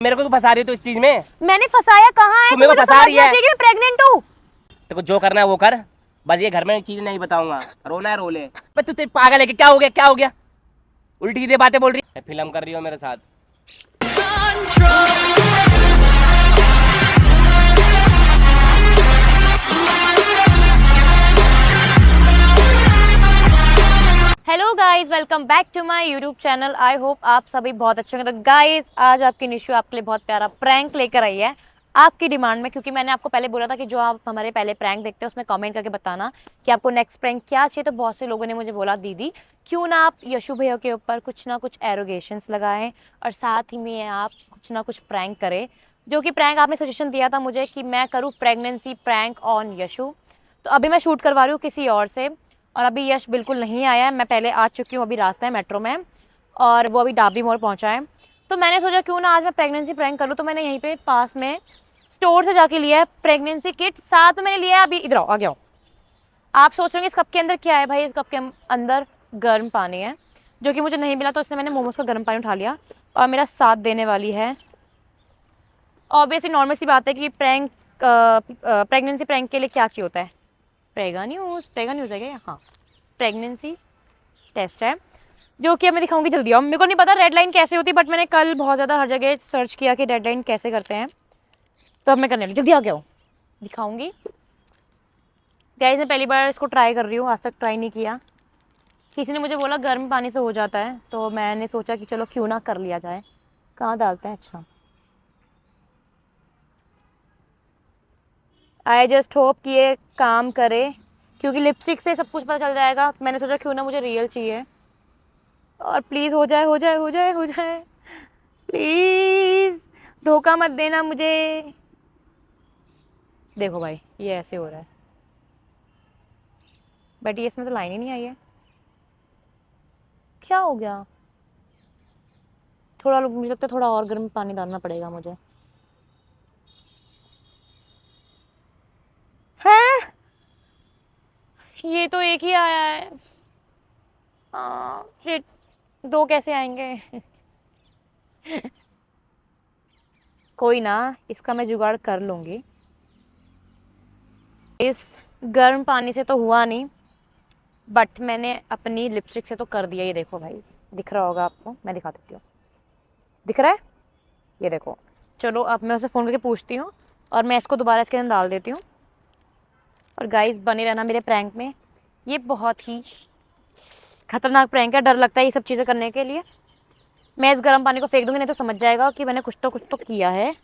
मेरे को तो फंसा रही है तो इस चीज में। मैंने फंसाया कहाँ है? तू मेरे को फंसा रही है। मैं प्रेग्नेंट हूँ। तेरे को जो करना है वो कर, बस ये घर में चीज नहीं बताऊंगा। रोना है रो ले। तू तेरे पागल है कि क्या हो गया, क्या हो गया? उल्टी सीधे बातें बोल रही है, फिल्म कर रही हो मेरे साथ। Hello guys, welcome back to my YouTube channel. I hope आप सभी बहुत अच्छे होंगे। तो गाइस, आज आपकी निशु आपके लिए बहुत प्यारा प्रैंक लेकर आई है आपकी डिमांड में, क्योंकि मैंने आपको पहले बोला था कि जो आप हमारे पहले प्रैंक देखते हैं उसमें कमेंट करके बताना कि आपको नेक्स्ट प्रैंक क्या चाहिए। तो बहुत से लोगों ने मुझे बोला दीदी क्यों ना आप यशु भैया के ऊपर कुछ ना कुछ एरोगेशंस लगाएं और साथ ही में आप कुछ ना कुछ प्रैंक करें। जो कि प्रैंक आपने सजेशन दिया था मुझे कि मैं करूँ प्रेगनेंसी प्रैंक ऑन यशु। तो अभी मैं शूट करवा रही हूँ किसी और से, और अभी यश बिल्कुल नहीं आया है। मैं पहले आ चुकी हूँ, अभी रास्ता है मेट्रो में, और वो अभी डाबी मोड़ पहुँचा है। तो मैंने सोचा क्यों ना आज मैं प्रेगनेंसी प्रैंक कर लूँ। तो मैंने यहीं पे पास में स्टोर से जाके लिया है प्रेगनेंसी किट, साथ में मैंने लिया है। अभी इधर आओ, आ गया हो। आप सोच रहे होंगे इस कप के अंदर क्या है? भाई, इस कप के अंदर गर्म पानी है, जो कि मुझे नहीं मिला, तो इससे मैंने मोमोज का गर्म पानी उठा लिया और मेरा साथ देने वाली है। ऑब्वियसली नॉर्मल सी बात है कि प्रेगनेंसी प्रैंक के लिए क्या चाहिए होता है? प्रेगा न्यूज़ है क्या? हाँ, प्रेगनेंसी टेस्ट है, जो कि अब मैं दिखाऊंगी। जल्दी आओ। मेरे को नहीं पता रेड लाइन कैसे होती, बट मैंने कल बहुत ज़्यादा हर जगह सर्च किया कि रेड लाइन कैसे करते हैं, तो अब मैं करने वाली। जल्दी आ गया हो, दिखाऊंगी। गाइस, मैं पहली बार इसको ट्राई कर रही हूँ, आज तक ट्राई नहीं किया। किसी ने मुझे बोला गर्म पानी से हो जाता है, तो मैंने सोचा कि चलो क्यों ना कर लिया जाए। कहाँ डालते हैं? अच्छा, आई जस्ट होप कि ये काम करे, क्योंकि लिपस्टिक से सब कुछ पता चल जाएगा। मैंने सोचा क्यों ना, मुझे रियल चाहिए। और प्लीज़ हो जाए, हो जाए, हो जाए, हो जाए, प्लीज़ धोखा मत देना मुझे। देखो भाई, ये ऐसे हो रहा है, बट ये इसमें तो लाइन ही नहीं आई है। क्या हो गया? थोड़ा मुझे लगता है थोड़ा और गर्म पानी डालना पड़ेगा मुझे। है, ये तो एक ही आया है। शिट, दो कैसे आएंगे? कोई ना, इसका मैं जुगाड़ कर लूँगी। इस गर्म पानी से तो हुआ नहीं, बट मैंने अपनी लिपस्टिक से तो कर दिया। ये देखो भाई, दिख रहा होगा आपको, मैं दिखा देती हूँ। दिख रहा है? ये देखो। चलो, अब मैं उसे फ़ोन करके पूछती हूँ और मैं इसको दोबारा इसके अंदर डाल देती हूँ। और गाइस, बने रहना मेरे प्रैंक में। ये बहुत ही खतरनाक प्रैंक है, डर लगता है ये सब चीज़ें करने के लिए। मैं इस गर्म पानी को फेंक दूँगी, नहीं तो समझ जाएगा कि मैंने कुछ तो किया है।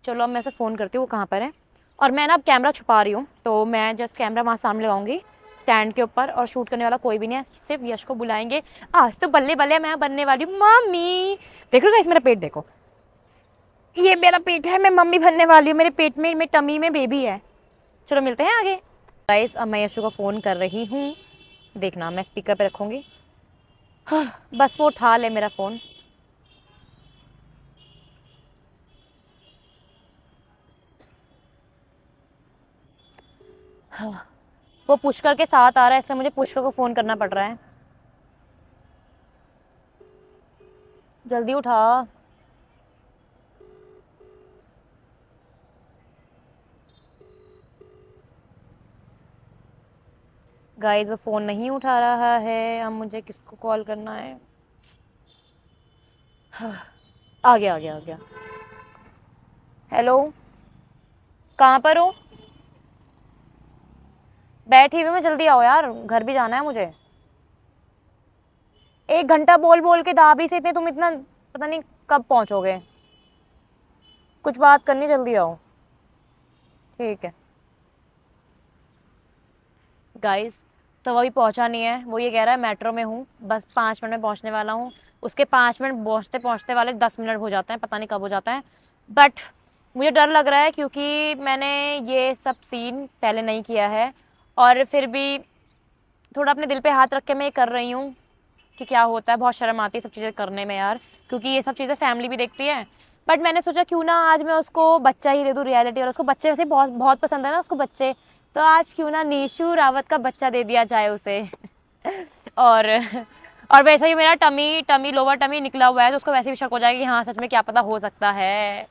चलो, अब मैं उसे फ़ोन करती हूँ, वो कहाँ पर है। और मैं ना अब कैमरा छुपा रही हूँ, तो मैं जस्ट कैमरा वहाँ सामने लगाऊंगी स्टैंड के ऊपर, और शूट करने वाला कोई भी नहीं है, सिर्फ यश को बुलाएंगे। आज तो बल्ले बल्ले मैं बनने वाली हूँ मम्मी। देख रहे हो गाइस, मेरा पेट देखो, ये मेरा पेट है, मैं मम्मी बनने वाली हूँ। मेरे पेट में, मेरे टमी में बेबी है। चलो मिलते हैं आगे। गाइस, अब मैं यशु को फ़ोन कर रही हूँ, देखना मैं स्पीकर पे रखूँगी। बस वो उठा ले मेरा फ़ोन। वो पुष्कर के साथ आ रहा है, इसलिए मुझे पुष्कर को फ़ोन करना पड़ रहा है। जल्दी उठा। गाइस, वो फ़ोन नहीं उठा रहा है, अब मुझे किसको कॉल करना है? आ गया, आ गया, आ गया। हेलो, कहाँ पर हो? बैठी हुई मैं, जल्दी आओ यार, घर भी जाना है मुझे। 1 घंटा बोल बोल के दाबी से इतने तुम इतना पता नहीं कब पहुँचोगे। कुछ बात करनी, जल्दी आओ। ठीक है गाइस, तो वही पहुंचा नहीं है। वो ये कह रहा है मेट्रो में हूँ, बस 5 मिनट में पहुंचने वाला हूँ। उसके 5 मिनट पहुंचते पहुंचते वाले 10 मिनट हो जाते हैं, पता नहीं कब हो जाता है। बट मुझे डर लग रहा है, क्योंकि मैंने ये सब सीन पहले नहीं किया है, और फिर भी थोड़ा अपने दिल पे हाथ रख के मैं ये कर रही हूँ कि क्या होता है। बहुत शर्म आती है सब चीज़ें करने में यार, क्योंकि ये सब चीज़ें फैमिली भी देखती है। बट मैंने सोचा क्यों ना आज मैं उसको बच्चा ही दे दूँ, रियलिटी। और उसको बच्चे वैसे बहुत बहुत पसंद है ना उसको बच्चे, तो आज क्यों ना निशु रावत का बच्चा दे दिया जाए उसे। और और वैसे ही मेरा टमी लोअर टमी निकला हुआ है, तो उसको वैसे भी शक हो जाएगा कि हाँ सच में क्या पता हो सकता है।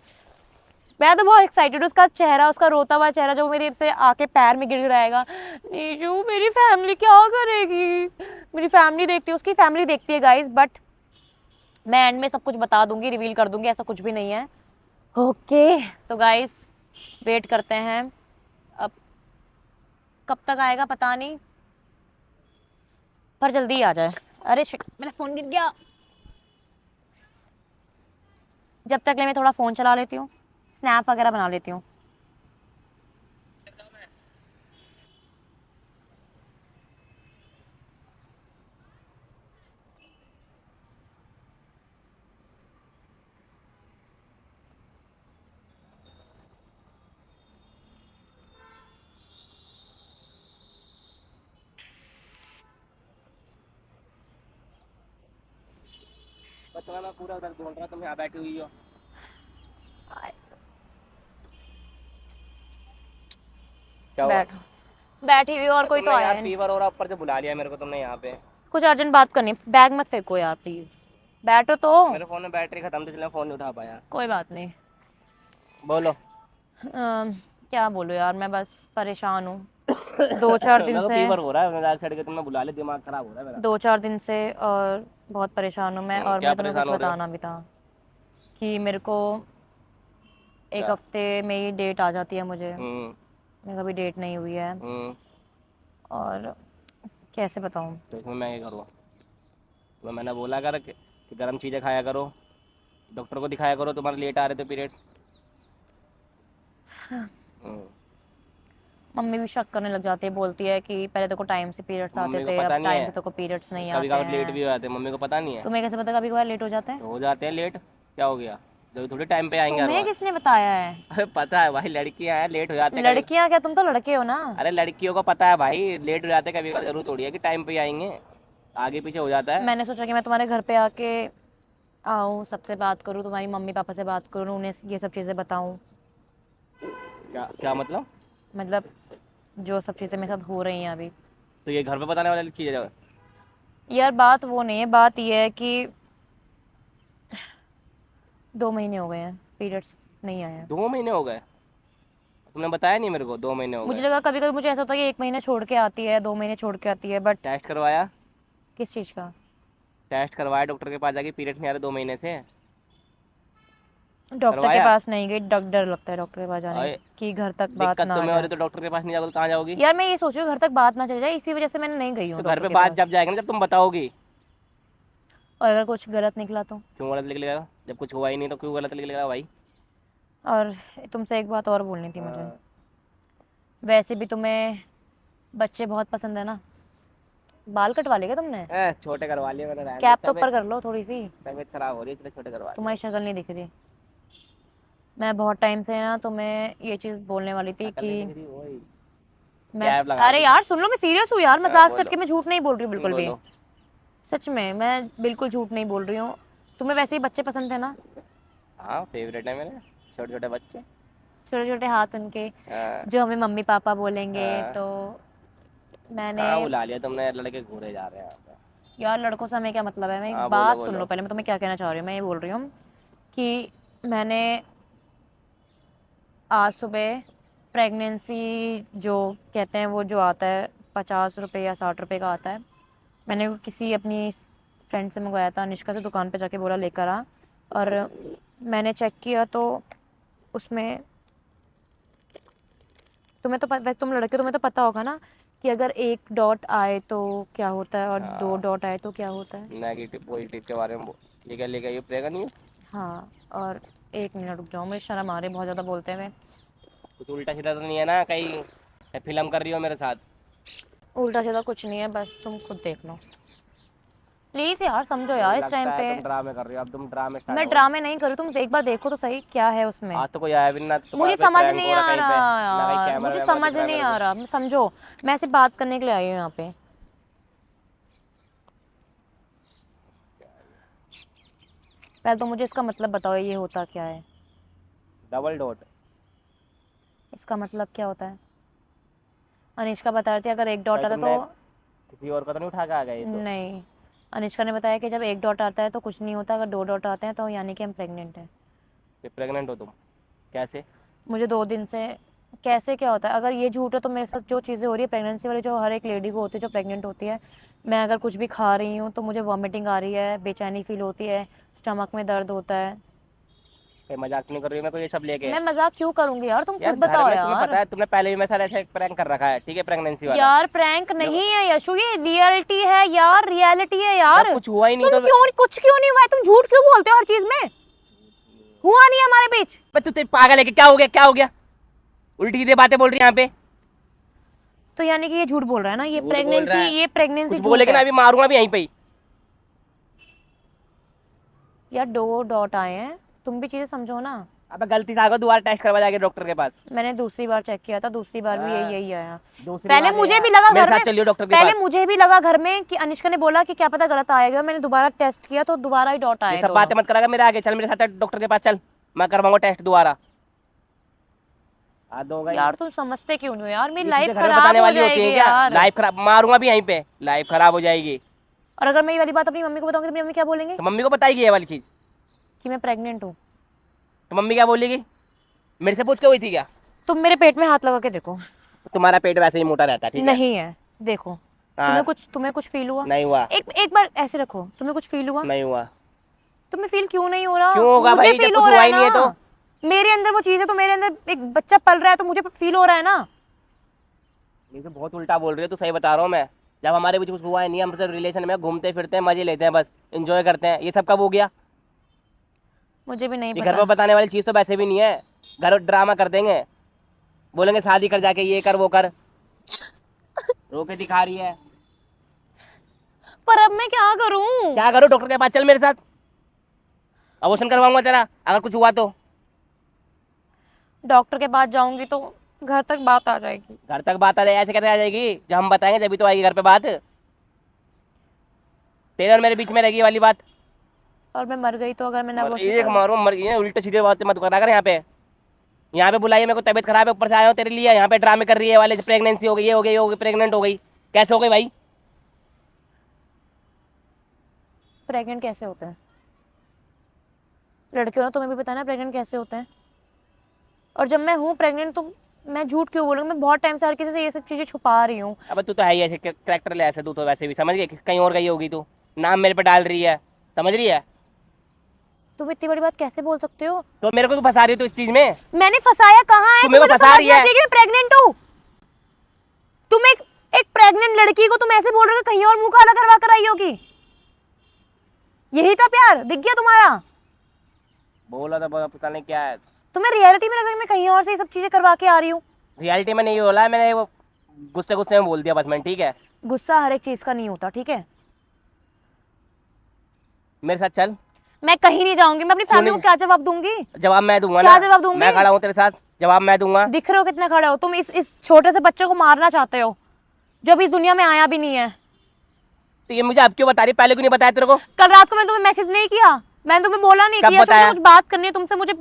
मैं तो बहुत एक्साइटेड हूँ, उसका चेहरा, उसका रोता हुआ चेहरा जो मेरे से आके पैर में गिर जाएगा। नीशू मेरी फैमिली क्या करेगी, मेरी फैमिली देखती है, उसकी फैमिली देखती है गाइस, बट मैं एंड में सब कुछ बता दूंगी, रिवील कर दूंगी, ऐसा कुछ भी नहीं है। ओके तो गाइस वेट करते हैं, अब कब तक आएगा पता नहीं, पर जल्दी ही आ जाए। अरे शिट, मेरा फोन गिर गया। जब तक ले मैं थोड़ा फोन चला लेती हूँ, स्नैप वगैरह बना लेती हूँ। बच्चा मैं पूरा उधर ढूंढ रहा, तुम यहाँ बैठी हुई हो। क्या हुआ? बैठो, बैठी हुई और कोई तो तुमने आया यार है नहीं। फीवर हो रहा, ऊपर से बुला लिया मेरे को तुमने यहाँ पे। कुछ अर्जेंट बात करनी, बैग मत फेंको यार प्लीज, बैठो तो। मेरे फोन में बैटरी खत्म थी, इसलिए फोन नहीं उठा पाया। कोई बात नहीं। बोलो। क्या बोलूं यार, मैं बस परेशान हूँ 2-4 दिन मेरे को से, फीवर हो रहा है, मजाक छड़ के तुमने बुला लिया, दिमाग खराब हो रहा है मेरा। 2-4 दिन से, और बहुत परेशान हूँ मैं। और क्या मुझे तुम्हें कुछ परेशान हो रहे हो? बताना भी था कि मेरे को एक क्या? हफ्ते में ही डेट आ जाती है मुझे, हम्म। मेरी कभी डेट नहीं हुई है, और कैसे बताऊँ। तो इसमें मैं क्या करूँ? तो मैंने बोला कर कि गर्म चीज़ें खाया करो, डॉक्टर को दिखाया करो, तुम्हारे लेट आ रहे थे पीरियड्स। मम्मी भी शक करने लग जाती है, बोलती है कि पहले तो को टाइम से पीरियड्स आते मम्मी को थे, पता अब नहीं टाइम है, से तो को पीरियड्स नहीं कभी आते कभी लेट भी हैं। हो जाते हैं, मम्मी को पता नहीं है। तुम्हें कैसे पता कभी कभार लेट हो जाते हैं? तो हो जाते हैं लेट, क्या हो गया? जब थोड़ी टाइम पे आएंगे हर तुम्हें बार। किसने बताया है? अरे पता है भाई, लड़कियां हैं, लेट हो जाते हैं कभी। लड़कियां क्या, तुम तो लड़के हो ना। अरे लड़कियों को पता है भाई, लेट हो जाते हैं कभी, जरूर थोड़ी है कि टाइम पे ही आएंगे, आगे पीछे हो जाता है। मैंने सोचा कि मैं तुम्हारे घर पे आके आऊँ, सबसे बात करूँ, तुम्हारी मम्मी पापा से बात करूँ, उन्हें ये सब चीज़ें बताऊँ, क्या क्या मतलब? मतलब जो सब चीज़ें मेरे साथ हो रही हैं अभी। तो ये घर पे बताने वाली चीज़ है? यार बात वो नहीं है, बात ये है कि 2 महीने हो गए हैं, पीरियड्स नहीं आए हैं। 2 महीने हो गए? तुमने बताया नहीं मेरे को 2 महीने हो मुझे गए। लगा, कभी कभी मुझे ऐसा होता है कि 1 महीने छोड़ के आती है, 2 महीने छोड़ के आती है, बट टेस्ट करवाया? किस चीज़ का? टेस्ट करवाया डॉक्टर के पास जाके, पीरियड नहीं आ रहे 2 महीने से? डॉक्टर के करवाया? पास नहीं गई, डर लगता है डॉक्टर के पास जाने अरे की, घर तक बात दिक्कत ना आ तुम्हें हो जाए। रही तो डॉक्टर के पास नहीं जाओगे तो कहाँ जाओगी? यार मैं ये सोच रही हूँ घर तक बात ना चली जाए, इसी वजह से मैंने नहीं गई हूँ तो घर डॉक्टर पे के बात पास। जब जाएगी ना, जब तुम बताओगी। और अगर कुछ गलत निकला तो? क्यों गलत निकलेगा? जब कुछ हुआ ही नहीं तो क्यों गलत निकलेगा भाई? और तुमसे एक बात और बोलनी थी मुझे। हाँ। वैसे भी तुम्हें बच्चे बहुत पसंद है ना, बाल कटवा लिए क्या तुमने? छोटे करवा लिए मैंने, रहने दो, कैप तो तबीयत ऊपर कर लो थोड़ी सी, तबीयत खराब हो रही है इसलिए छोटे करवा लिए। तुम्हारी शक्ल नहीं दिख रही। मैं बहुत टाइम से ना तुम्हें ये चीज़ बोलने वाली थी शक्ल कि नहीं दिख रही, वही। मैं, कैप लगा अरे दी। यार सुन लो, मैं सीरियस हूँ यार, मजाक बोलो। करके, मैं झूठ नहीं बोल रही हूँ बिल्कुल भी। बोलो। सच में मैं बिल्कुल झूठ नहीं बोल रही हूँ। तुम्हें वैसे ही बच्चे पसंद थे ना? हाँ फेवरेट है मेरे, छोटे छोटे बच्चे। छोटे छोटे हाथ उनके, हाँ। जो हमें मम्मी पापा बोलेंगे, हाँ। तो मैंने, कहाँ बुला लिया तुमने, लड़के घूरे जा रहे हैं यहाँ पे। यार लड़कों से हमें क्या मतलब है, मैं एक हाँ बोलो बात सुन लो बोलो। पहले, मैं तुम्हें क्या कहना चाह रही हूँ। मैं ये बोल रही हूँ कि मैंने आज सुबह प्रेगनेंसी जो कहते हैं वो जो आता है 50 रुपये या 60 रुपये का आता है, मैंने वो किसी अपनी फ्रेंड से मंगवाया था, अनुष्का से, दुकान पे जाके बोला लेकर आ, और मैंने चेक किया तो उसमें, तुम्हें तो वैसे तुम लड़के, तुम्हें तो पता होगा ना कि अगर 1 डॉट आए तो क्या होता है, और 2 हाँ। डॉट आए तो क्या होता है। नेगेटिव पॉजिटिव के बारे में ये क्या लेकर ये प्रेगा नहीं? हाँ, और 1 मिनट रुक जाओ, मुझे शर्म आ रही है बहुत ज़्यादा बोलते हुए। कुछ उल्टा सीधा तो नहीं है ना कहीं फिल्म कर रही हो मेरे साथ? उल्टा सीधा कुछ नहीं है, बस तुम खुद देख लो प्लीज़ यार, समझो यार इस टाइम लगता है पे। तुम ड्रामे कर रही हो, अब तुम ड्रामे स्टार्ट मैं हो गए। ड्रामे नहीं कर रही, तुम एक बार देखो तो सही क्या है उसमें। आज तो कोई आया भी नहीं ना, तुम्हारा मुझे कोई समझ प्रैंक नहीं हो रहा आ कहीं पे रहा ना, कहीं यार, कैमरा मुझे वैमरा समझ दिख रहा है नहीं मेरे आ को। रहा, समझो, मैं सिर्फ बात करने के लिए आई हूँ यहाँ पे। पहले तो मुझे इसका मतलब बताओ, ये होता क्या है? Double dot? इसका मतलब क्या होता है? अनिष्का बता रही थी अगर 1 डॉट भाई आता तुमने तो, किसी और का तो नहीं उठा के आ गए ये तो? नहीं अनुष्का ने बताया कि जब 1 डॉट आता है तो कुछ नहीं होता, अगर 2 डॉट आते हैं तो यानी कि हम प्रेग्नेंट हैं। प्रेग्नेंट हो तुम? कैसे? मुझे 2 दिन से कैसे क्या होता है? अगर ये झूठ है तो मेरे साथ जो चीज़ें हो रही है प्रेगनेंसी वाली, जो हर एक लेडी को होती है जो प्रेग्नेंट होती है, मैं अगर कुछ भी खा रही हूँ तो मुझे वॉमिटिंग आ रही है, बेचैनी फील होती है, स्टमक में दर्द होता है। कोई मजाक नहीं कर रही हूँ मैं, कोई ये सब लेके। मैं मजाक क्यों करूंगी यार, तुम यार खुद घर बताओ में तुम्हें पता यार। है, तुमने पहले भी मेरे साथ ऐसे प्रैंक कर रखा है, ठीक है, प्रेगनेंसी वाला। यार प्रैंक नहीं है यशु, ये रियलिटी है यार, रियलिटी है यार। जब कुछ हुआ ही नहीं तुम तो क्यों कुछ क्यों नहीं हुआ है? तुम झूठ क्यों बोलते हो हर चीज में? हुआ नहीं है हमारे बीच। तू तेरे पागल है कि क्या हो गया, क्या हो गया? उल्टी सीधे बातें बोल रही है यहाँ पे। तो यानी कि ये झूठ बोल रहा है ना, ये झूठ बोल रहा प्रेगनेंसी, है। ये प्रेगनेंसी कुछ झूठ बोलेगा ना है। अभी मारूंगा भी यहीं पे ही। यार 2 डॉट आए हैं, तुम भी चीजें समझो ना। अबे गलती से आ गया, दोबारा टेस्ट करवा जाके डॉक्टर के पास। मैंने दूसरी बार चेक किया था, दूसरी बार भी हाँ। यही आया। दूसरी पहले बार मुझे ये भी लगा मेरे घर साथ में, चलिए डॉक्टर के पहले पास। मुझे भी लगा घर में कि अनुष्का ने बोला कि क्या पता गलत आएगा, मैंने दोबारा टेस्ट किया तो दोबारा ही डॉट आए ये सब दोनों। बातें मत करागा मेरे आगे, चल मेरे साथ डॉक्टर के पास चल, मैं करवाऊंगा टेस्ट दोबारा। हाथ धोगा यार तुम समझते क्यों नहीं हो यार, मेरी ये लाइफ चीजें घर में खराब बताने हो वाली होती जाएगी है क्या? यार। लाइफ खराब, मारूंगा भी यहीं पे, लाइफ खराब हो जाएगी। और अगर मैं ये वाली बात अपनी मम्मी को बताऊंगी तो मेरी मम्मी क्या बोलेंगे? तो मम्मी को बताएगी ये वाली चीज? कि मैं प्रेग्नेंट हूँ। तो मम्मी क्या बोलेगी? मेरे से पूछ के हुई थी क्या? तुम मेरे पेट में हाथ लगा के देखो। तुम्हारा पेट वैसे ही मोटा रहता है, ठीक है? नहीं है, देखो। हाँ। तुम्हें कुछ फील हुआ? नहीं हुआ। एक बार ऐसे रखो, तुम्हें कुछ फील हुआ? नहीं हुआ। तुम्हें फील क्यों नहीं हो रहा? क्यों होगा मुझे भाई, जब फील कुछ हो रहा हुआ है ही नहीं है ना। तो? मेरे अंदर वो चीज है, तो मेरे अंदर एक बच्चा पल रहा है तो मुझे फील हो रहा है ना। ये तो बहुत उल्टा बोल रही है, तो सही बता रहा हूँ मैं। जब हमारे बीच कुछ हुआ है नहीं, हम सिर्फ रिलेशन में घूमते फिरते हैं, मजे लेते हैं, बस एंजॉय करते हैं, ये सब कब हो गया? मुझे भी नहीं ये घर पता। पर बताने वाली चीज़ तो वैसे भी नहीं है। घर ड्रामा कर देंगे, बोलेंगे शादी कर जाके, ये कर वो कर। रो के दिखा रही है। पर अब मैं क्या करूं? क्या करो? डॉक्टर के पास चल मेरे साथ, अबॉर्शन करवाऊंगा तेरा अगर कुछ हुआ तो। डॉक्टर के पास जाऊंगी तो घर तक बात आ जाएगी। घर तक बात आ जाए ऐसे कैसे आ जाएगी? जब हम बताएंगे जब तो आएगी घर पे बात। तेरे और मेरे बीच में रहेगी ये वाली बात। और मैं मर गई तो? अगर मैंने और अबॉर्शन एक करा? मारो मर गई, उल्टे सीधे बातें मत करा कर यहाँ पे। यहाँ पे बुलाइए, मेरे को तबीयत खराब है, ऊपर से आया हूँ तेरे लिए, यहाँ पे ड्रामे कर रही है वाले, प्रेगनेंसी हो गई, ये हो गई, ये हो गई, प्रेग्नेंट हो गई। कैसे हो गई भाई? प्रेग्नेंट कैसे होते हैं? लड़के हो ना, तुम्हें भी पता है ना प्रेग्नेंट कैसे होते हैं। और जब मैं हूँ प्रेग्नेंट तो मैं झूठ क्यों बोलूँगी? मैं बहुत टाइम से हर किसी से ये सब चीज़ें छुपा रही हूँ। अब तू तो है ही ऐसे करेक्टर ले, ऐसे तू तो वैसे भी समझ गई, कहीं और गई होगी तू, नाम मेरे पे डाल रही है, समझ रही है? तुम इतनी बड़ी बात कैसे बोल सकते हो? तो मेरे को क्यों फंसा रही हो तू इस चीज में? मैंने फंसाया कहाँ है? तू मेरे को तुम्हें तो फंसा रही समझना है। चाहिए कि मैं प्रेग्नेंट हूँ। तुम एक प्रेग्नेंट लड़की को तुम ऐसे बोल रहे हो कि कहीं और मुंह काला करवा कर आई होगी। यही था प्यार? दिख गया तुम्हारा? बोला था पता नहीं क्या है। तुम्हें रियलिटी में लगा कि मैं कहीं और से ये सब चीजें करवा के आ रही हूँ? रियलिटी में नहीं बोला है मैंने, वो गुस्से गुस्से में बोल दिया बस मैंने, ठीक है? गुस्सा हर एक चीज का नहीं होता, ठीक है? मेरे साथ चल। मैं कहीं नहीं जाऊंगी। मैं अपनी फैमिली को क्या जवाब दूंगी? जवाब मैं दूंगा क्या ना। जवाब दूंगी? मैं खड़ा हूँ तेरे साथ, जवाब मैं दूंगा। दिख रहे हो कितने खड़े हो तुम? इस छोटे से बच्चे को मारना चाहते हो जो अभी इस दुनिया में आया भी नहीं है। तो ये मुझे अब क्यों बता रही, पहले क्यों नहीं बताया तेरे को? कल रात को मैंने तुम्हें मैसेज नहीं किया? मैंने तुम्हें बोला नहीं कब किया बताया? मुझे कुछ बात करनी है तुमसे, मुझे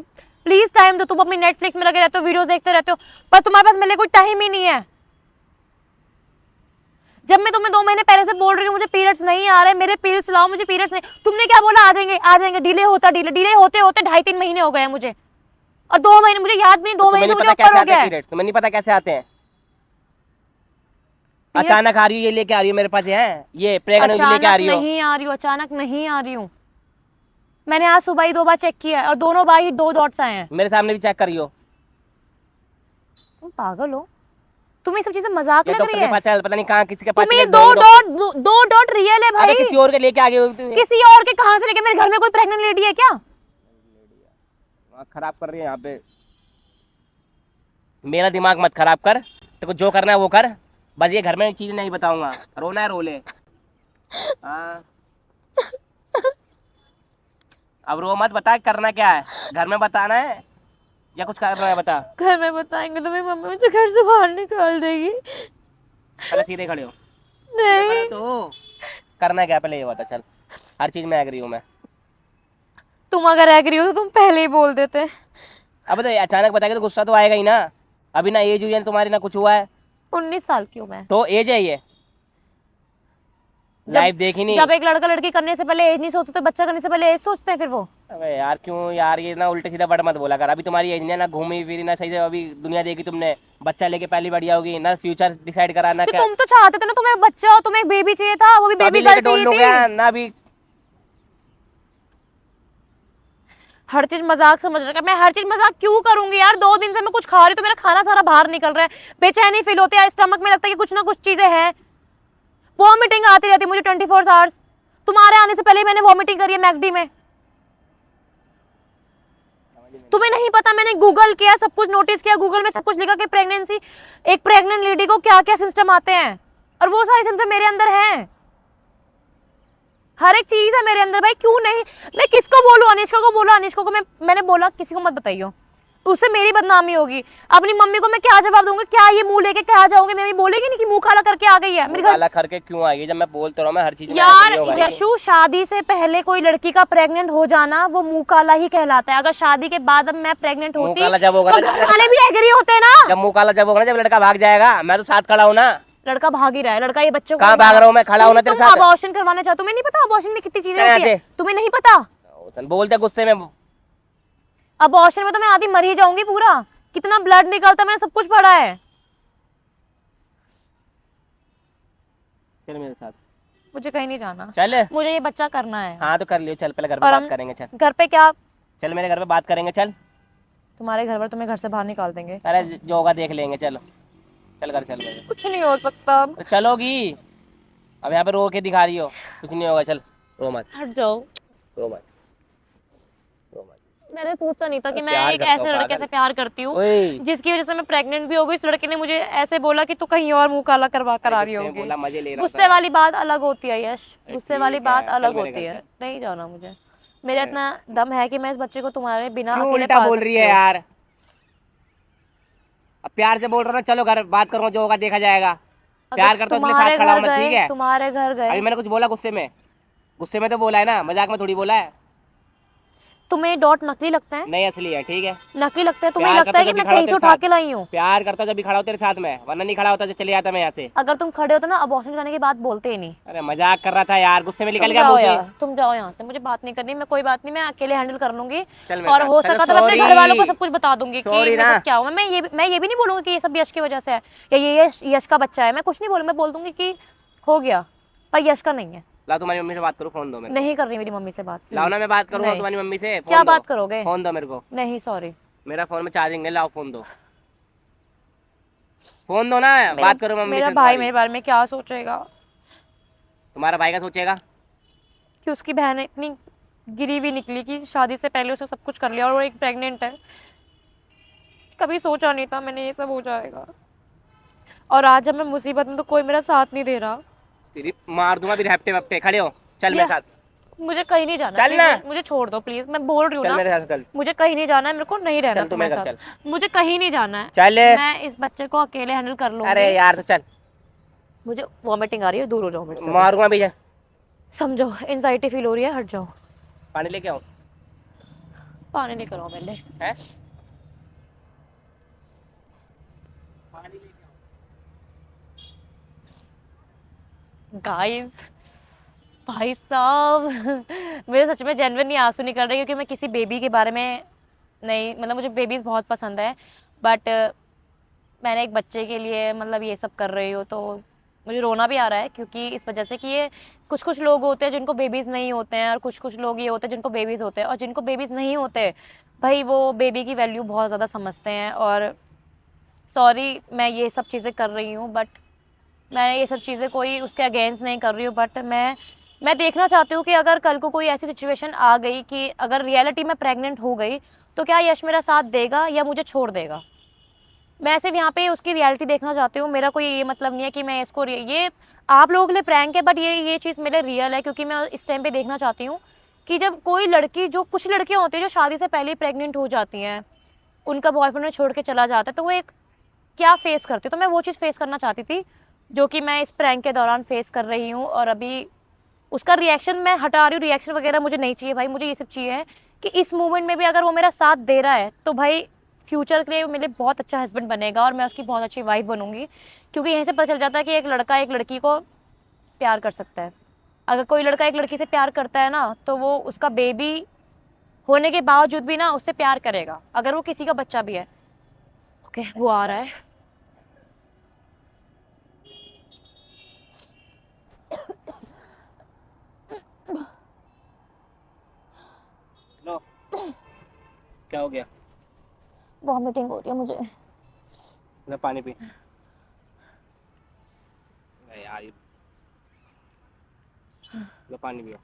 प्लीज टाइम दो। तुम अपनी नेटफ्लिक्स में लगे रहते हो, वीडियोस देखते रहते हो, पर तुम्हारे पास मेरे लिए कोई टाइम ही नहीं है। जब मैं तुम्हें 2 महीने पहले से बोल रही हूँ मुझे पीरियड्स नहीं आ रहे, मेरे पिल्स लाओ, मुझे पीरियड्स नहीं, तुमने क्या बोला? आ जाएंगे आ जाएंगे। डिले होते होते 2.5-3 महीने हो गए हैं मुझे, और 2 महीने मुझे याद भी नहीं, 2 महीने मुझे ऊपर हो गया है। तुम्हें नहीं पता कैसे आते हैं? अचानक आ रही है, ये लेके आ रही है मेरे पास, ये प्रेग्नेंसी लेके आ रही हो? नहीं आ रही हूँ, अचानक नहीं आ रही हूँ। मैंने आज सुबह ही 2 बार चेक किया है और दोनों बार ही 2 डॉट्स आए हैं। मेरे सामने भी चेक करियो। तुम पागल हो? तुम्हें सब चीजें मजाक लग रही है? चल, पता नहीं कहाँ किसी के पास तुम्हें चले, 2 डॉट रियल है भाई। किसी और के लेके आ गए। किसी और के कहाँ से लेके? मेरे घर में कोई प्रेग्नेंट लेडी है क्या? खराब कर रही है यहाँ पे, मेरा दिमाग मत खराब कर। तेरे को जो करना है वो कर, बस ये घर में चीज नहीं बताऊंगा, रोना है रो ले। हाँ अब रो मत, बता करना क्या है, घर में बताना है या कुछ करना है बता। घर में बताएंगे तो मेरी मम्मी मुझे घर से बाहर निकाल देगी। पहले सीधे खड़े हो। नहीं तो करना क्या पहले ये बता, चल। हर चीज में एग्री हूँ मैं। तुम अगर एग्री हो तो तुम पहले ही बोल देते। अब तो अचानक बताएगा तो गुस्सा तो आएगा ही ना। अभी ना एज हुई है तुम्हारी, ना कुछ हुआ है। 19 साल की हूँ मैं। तो एज है ये, लाइफ देखी नहीं। जब एक लड़का लड़की करने से पहले एज नहीं सोचते तो बच्चा करने से पहले एज सोचते हैं फिर वो। अबे यार क्यों यार, ये ना उल्टे सीधा बड़ मत बोला कर। अभी तुम्हारी एज ने ना घूमी फिरी ना सही से अभी दुनिया देखी तुमने, बच्चा लेके पहली बढ़िया होगी ना, फ्यूचर डिसाइड करा ना तो क्या। तुम तो चाहते थे ना तुम्हें बच्चा हो, तुम्हें एक बेबी चाहिए था, वो भी तो बेबी अभी गर्ल लेके डोल चाहिए लो थी। क्या ना अभी। हर चीज मजाक समझ रखा है। मैं हर चीज मजाक क्यों करूंगी यार? 2 दिन से मैं कुछ खा रही हूँ तो मेरा खाना सारा बाहर निकल रहा है, बेचैनी फील होती है, स्टमक में लगता है कि कुछ ना कुछ चीजें हैं, वॉमिटिंग आती रहती है मुझे 24 आवर्स। तुम्हारे आने से पहले ही मैंने वॉमिटिंग करी है मैकडी में। तुम्हें नहीं पता, मैंने गूगल किया, सब कुछ नोटिस किया, गूगल में सब कुछ लिखा कि प्रेगनेंसी, एक प्रेग्नेंट लेडी को क्या क्या सिस्टम आते हैं, और वो सारे सिम्टम मेरे अंदर हैं। हर एक चीज है मेरे अंदर भाई, क्यों नहीं? मैं किसको बोलूं? अनिष्का को बोलो, अनिष्का को मैंने बोला किसी को मत बताइयो, उससे मेरी बदनामी होगी। अपनी मम्मी को मैं क्या जवाब दूंगी? क्या ये मुंह लेके क्या जाऊंगी? मम्मी बोलेगी नहीं कि मुंह काला करके आ गई है मेरे घर। काला करके क्यों आई है? जब मैं बोलता रहा हूं मैं हर चीज में यार ऐसे ही हूं भाई। यशु, शादी से पहले कोई लड़की का प्रेग्नेंट हो जाना वो मुंह काला ही कहलाता है। अगर शादी के बाद अब मैं प्रेग्नेंट मुंह होती काला जब होगा तो ना, घर वाले भी एग्री होते ना। जब मुंह काला जब होगा ना, जब लड़का भाग जाएगा, मैं तो साथ खड़ा हूँ ना। लड़का भाग ही रहा है, लड़का ये बच्चों को कहाँ भाग रहा हूँ मैं? खड़ा हूँ ना तेरे साथ। अबॉर्शन करवाना चाहते हो? तुम्हें नहीं पता अबॉर्शन में कितनी चीजें चल होती है? यहाँ तुम्हें नहीं पता? बोलते गुस्से में। अबॉर्शन में तो मैं आधी मर ही जाऊंगी पूरा, कितना ब्लड निकलता है, मैंने सब कुछ पढ़ा है। चल मेरे साथ। मुझे कहीं नहीं जाना, चल। मुझे ये बच्चा करना है। हाँ तो कर लियो, चल पहले घर पे और बात हम करेंगे। चल घर पे क्या? चल मेरे घर पे बात करेंगे। चल तुम्हारे घर पर तुम्हें घर से बाहर निकाल देंगे। अरे जो होगा देख लेंगे। चलो चल घर चल मेरे। कुछ नहीं हो सकता। तो चलोगी? अब यहाँ पे रो के दिखा रही हो, कुछ नहीं होगा। चल रो मत, हट जाओ। रो मत, रो मत। मैंने सोचा नहीं था कि मैं प्यार एक करता ऐसे हूँ, लड़के पागल। से प्यार करती हूँ ओए जिसकी वजह से मैं प्रेग्नेंट भी हो गई। इस लड़के ने मुझे ऐसे बोला कि तू कहीं और मुंह काला करवा कर आ रही गुस्से में होगी। बोला, मजे ले रहा गुस्से था। वाली बात अलग होती है यश, गुस्से ठीक वाली है, बात चल अलग मेरे होती घर है। चल। नहीं जाना मुझे, मेरा इतना दम है कि मैं इस बच्चे को तुम्हारे बिना क्यों अकेले उल्टा पाल बोल रही सकती है हूँ। यार? अब प्यार से बोल रहा हूँ ना, चलो घर बात करो, जो होगा देखा जाएगा। प्यार करता हूँ इसलिए साथ खड़ा हूँ मैं, ठीक है? तुम्हारे घर अभी गए, मैंने कुछ बोला गुस्से में? गुस्से में तो बोला है ना, मजाक में थोड़ी बोला है। तुम्हें डॉट नकली लगता है? नहीं असली है, ठीक है? नकली लगता है तुम्हें? प्यार लगता है कि करता मैं जब भी कहीं से खड़ा उठा तेरे के लाई हूँ? प्यार करता जब भी खड़ा हो तेरे साथ में, वरना नहीं खड़ा होता तो चले जाता मैं यहाँ से। अगर तुम खड़े हो तो ना अबॉर्शन करने की बात बोलते ही नहीं। अरे मजाक कर रहा था यार, गुस्से में निकल तुम गया जाओ मुंह से। यार, तुम जाओ यहाँ से, मुझे बात नहीं करनी। मैं कोई बात नहीं, मैं अकेले हैंडल कर लूंगी। चल मेरे और साथ। हो चलो, सका तो मैं अपने sorry। घर वालों को सब कुछ बता दूंगी कि Sorry मेरे ना। साथ क्या हुआ। मैं ये भी नहीं बोलूंगी कि ये सब यश की वजह से है या ये यश का बच्चा है। मैं कुछ नहीं बोलूंगी, मैं बोल दूंगी कि हो गया, पर यश का नहीं है। लाओ तुम्हारी मम्मी से बात करो, फोन दो मेरे को। नहीं कर रही मेरी मम्मी से बात। लाओ ना, please। मैं बात करूँ नहीं। तुम्हारी मम्मी से। क्या फोन दो। बात करोगे? फोन दो मेरे को। नहीं सॉरी, मेरा फोन में चार्जिंग नहीं, लाओ फोन दो। फोन दो ना, बात करो मम्मी मेरा से भाई तुम्हारी। मेरे बारे में क्या सोचेगा तुम्हारा भाई का सोचेगा? कि उसकी बहन इतनी गिरी हुई निकली कि शादी से पहले उसने सब कुछ कर लिया और वो एक प्रेग्नेंट है। कभी सोचा नहीं था मैंने ये सब हो जाएगा, और आज जब मैं मुसीबत में तो कोई मेरा साथ नहीं दे रहा। तेरी मार दूंगा फिर, हैप्टे वैप्टे। खड़े हो, चल मेरे साथ। मुझे कहीं नहीं जाना, चल ना। please, मुझे छोड़ दो प्लीज, मैं बोल रही हूँ चल ना, मेरे साथ चल। मुझे कहीं नहीं जाना है, मेरे को नहीं रहना चल तू तुम्हारे मेरे साथ। मुझे कहीं नहीं जाना है, चल। मैं इस बच्चे को अकेले हैंडल कर लूंगी। अरे यार तो चल। मुझे वॉमिटिंग आ रही है, दूर हो जाओ मेरे से। मारूंगा भैया। समझो एंजाइटी फील हो रही है, हट जाओ। पानी लेके आओ? पानी नहीं करो पहले। हैं? पानी लेके आओ। गाइस, भाई साहब मेरे सच में जेन्युइनली आंसू निकल रहे हैं, क्योंकि मैं किसी बेबी के बारे में नहीं, मतलब मुझे बेबीज़ बहुत पसंद है, बट मैंने एक बच्चे के लिए मतलब ये सब कर रही हूँ, तो मुझे रोना भी आ रहा है, क्योंकि इस वजह से कि ये कुछ कुछ लोग होते हैं जिनको बेबीज़ नहीं होते हैं, और कुछ कुछ लोग ये होते हैं जिनको बेबीज़ होते हैं, और जिनको बेबीज़ नहीं होते भाई वो बेबी की वैल्यू बहुत ज़्यादा समझते हैं। और सॉरी मैं ये सब चीज़ें कर रही हूँ, बट मैं ये सब चीज़ें कोई उसके अगेंस्ट नहीं कर रही हूँ, बट मैं देखना चाहती हूँ कि अगर कल को कोई ऐसी सिचुएशन आ गई कि अगर रियलिटी में प्रेग्नेंट हो गई तो क्या यश मेरा साथ देगा या मुझे छोड़ देगा। मैं सिर्फ यहाँ पे उसकी रियलिटी देखना चाहती हूँ। मेरा कोई ये मतलब नहीं है कि मैं इसको ये आप लोगों के लिए प्रैंक है, बट ये चीज़ मेरे रियल है, क्योंकि मैं इस टाइम पे देखना चाहती हूँ कि जब कोई लड़की, जो कुछ लड़कियाँ होती हैं जो शादी से पहले ही प्रेग्नेंट हो जाती हैं, उनका बॉयफ्रेंड उन्हें छोड़ के चला जाता है, तो वो एक क्या फेस करती है। तो मैं वो चीज़ फेस करना चाहती थी जो कि मैं इस प्रैंक के दौरान फेस कर रही हूँ। और अभी उसका रिएक्शन मैं हटा रही हूँ, रिएक्शन वगैरह मुझे नहीं चाहिए भाई। मुझे ये सब चाहिए है कि इस मूवमेंट में भी अगर वो मेरा साथ दे रहा है तो भाई फ्यूचर के लिए वो मेरे बहुत अच्छा हस्बैंड बनेगा और मैं उसकी बहुत अच्छी वाइफ बनूंगी, क्योंकि यहीं से पता चल जाता है कि एक लड़का एक लड़की को प्यार कर सकता है। अगर कोई लड़का एक लड़की से प्यार करता है ना, तो वो उसका बेबी होने के बावजूद भी ना उससे प्यार करेगा, अगर वो किसी का बच्चा भी है। ओके, वो आ रहा है। लो, क्या हो गया? वॉमिटिंग हो रही है मुझे। ले पानी पी। अरे यार, लो पानी पियो।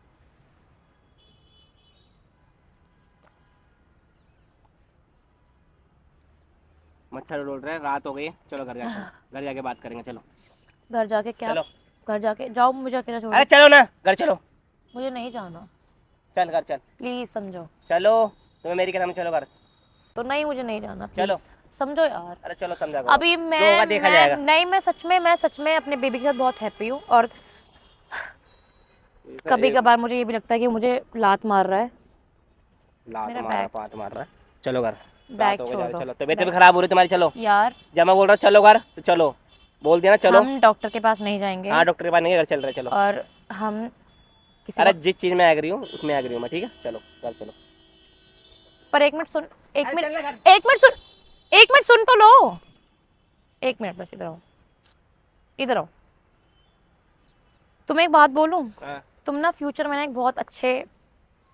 मच्छर उड़ रहे हैं, रात हो गई है, चलो घर जाके, घर जाके बात करेंगे। चलो घर जाके क्या? चलो। घर जाके जाओ, मुझे अकेला छोड़ो। अरे चलो ना, घर चलो। मुझे नहीं जाना, चल घर चल। प्लीज समझो। चलो, तुम्हें मेरी कसम, चलो घर। तो नहीं, मुझे नहीं जाना, चलो। प्लीज समझो यार। अरे चलो, समझा करो। अभी जो होगा देखा जाएगा। नहीं, मैं सच में अपने बेबी के साथ बहुत हैप्पी हूँ। और कभी कभार मुझे ये भी लगता है कि मुझे लात मार रहा है। लात मेरा मार रहा है, बैग- पाँच मार रहा है। चलो घर। बैग रात हो गई, छोड़ जा रही, दो। चलो। तबीयत भी खराब हो रही तुम्हारी, चलो। यार जब मैं बोल रहा हूँ चलो घर, तो चलो। बोल दिया ना, चलो। हम डॉक्टर के पास नहीं जाएंगे। हाँ, डॉक्टर के पास नहीं, घर चल रहे, चलो। और हम किसी अरे को- जिस चीज में एग्री हूँ उसमें एग्री हूँ मैं, ठीक है? चलो घर चलो। पर एक मिनट सुन, एक अरे मिनट, चल ना घर। एक मिनट सुन, एक मिनट सुन तो लो। एक मिनट बस, इधर आओ, इधर आओ। तुम्हें एक बात बोलूं? हाँ, तुम ना फ्यूचर में ना एक बहुत अच्छे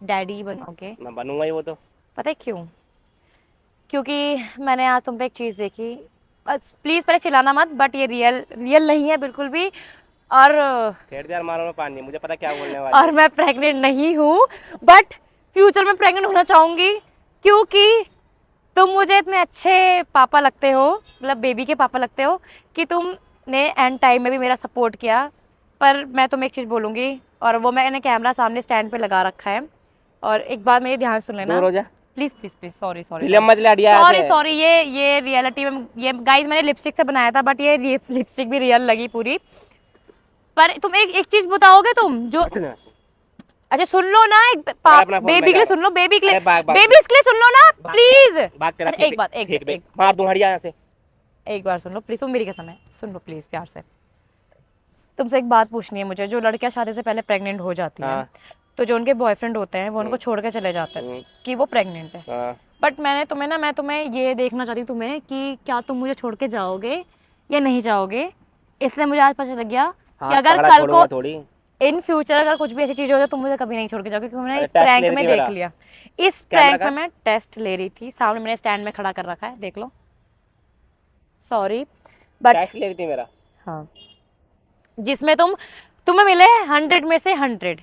डैडी बनोगे। मैं बनूंगा ही वो तो। पता है क्यों? क्योंकि मैंने आज तुम पे एक चीज़ देखी। प्लीज़ पहले चिल्लाना मत, बट ये रियल नहीं है बिल्कुल भी। और फेर दे यार, मारो में पानी, मुझे पता क्या बोलने वाली है। मैं प्रेग्नेंट नहीं हूँ, बट फ्यूचर में प्रेग्नेंट होना चाहूँगी, क्योंकि तुम मुझे इतने अच्छे पापा लगते हो, मतलब बेबी के पापा लगते हो, कि तुमने एंड टाइम में भी मेरा सपोर्ट किया। पर मैं तुम्हें एक चीज़ बोलूँगी, और वो मैंने कैमरा सामने स्टैंड पे लगा रखा है। और एक बात मेरी ध्यान सुन लेना दूर हो जा, please please please. Sorry sorry film मत ले अड़िया सॉरी ऐसे। सॉरी, ये रियलिटी में, ये गाइस मैंने लिपस्टिक से बनाया था, बट ये लिपस्टिक भी रियल लगी पूरी। पर तुम एक चीज़ बताओगे तुम जो, अच्छा सुन लो ना, एक अपना फोन बेबी में के लिए जा। सुन लो, बेबी के लिए, अरे भाग, भाग, बेबीज के लिए सुन लो ना प्लीज। भाग तेरा। अच्छा, एक बात, एक मार दूं हड़िया यहाँ से। एक बार सुन लो प्लीज, तुम मेरी कसम है, सुन लो प्लीज प्यार से। तुमसे एक बात पूछनी है मुझे। जो लड़कियां शादी से पहले प्रेग्नेंट हो जाती हैं, हाँ। तो जो उनके बॉयफ्रेंड होते हैं वो उनको छोड़ के चले जाते हैं कि वो प्रेग्नेंट है। हाँ। बट मैं तुम्हें ये देखना चाहती हूँ तुम्हें कि क्या तुम मुझे छोड़ के जाओगे या नहीं जाओगे। इसलिए मुझे आज पता लग गया कि अगर पकड़ा कल छोड़ूंगा को थोड़ी। इन फ्यूचर अगर कुछ भी ऐसी चीज हो जाए तो मुझे कभी नहीं छोड़ के जाओगे, क्योंकि मैंने अरे इस टेस्ट प्रैंक ले रही में थी देख मेरा। लिया। इस कैमरा प्रैंक का? में मैं टेस्ट ले रही थी, सामने मैंने स्टैंड में खड़ा कर रखा है, देख लो। सॉरी बट टेस्ट ले रही थी मेरा। हाँ, जिसमें तुम्हें मिले 100 में से 100,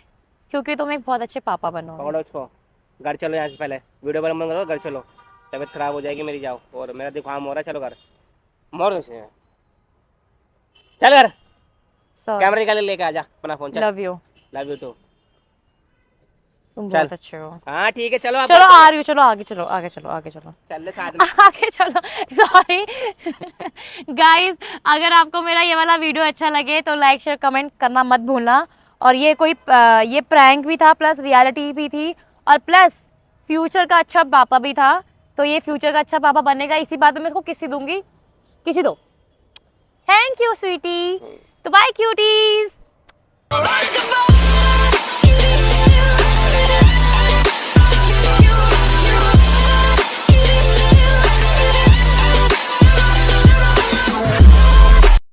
क्योंकि तुम एक बहुत अच्छे पापा बनोगे। पकड़ो उसको, घर चलो यहाँ से। पहले वीडियो बंद करो, घर चलो। तबीयत खराब हो जाएगी मेरी, जाओ। और मेरा जुकाम हो रहा है, चलो घर। मोर उसे, चल घर। सॉरी, कैमरा निकाल लेके आ जा अपना फोन, चल। Love you, love you too. तुम चल। बहुत अच्छे हो। हाँ ठीक है, चलो। चलो आ रही हूँ, चलो आगे चलो, आगे चलो, आगे चलो, चल ले साथ में। आगे चलो। सॉरी गाइस, अगर आपको मेरा ये वाला वीडियो अच्छा लगे तो लाइक शेयर कमेंट करना मत भूलना। और ये ये प्रैंक भी था, प्लस रियलिटी भी थी, और प्लस फ्यूचर का अच्छा पापा भी था। तो ये फ्यूचर का अच्छा पापा बनेगा, इसी बात में मैं इसको किसी दूंगी, किसी दो। थैंक यू स्वीटी, तो बाय क्यूटीज।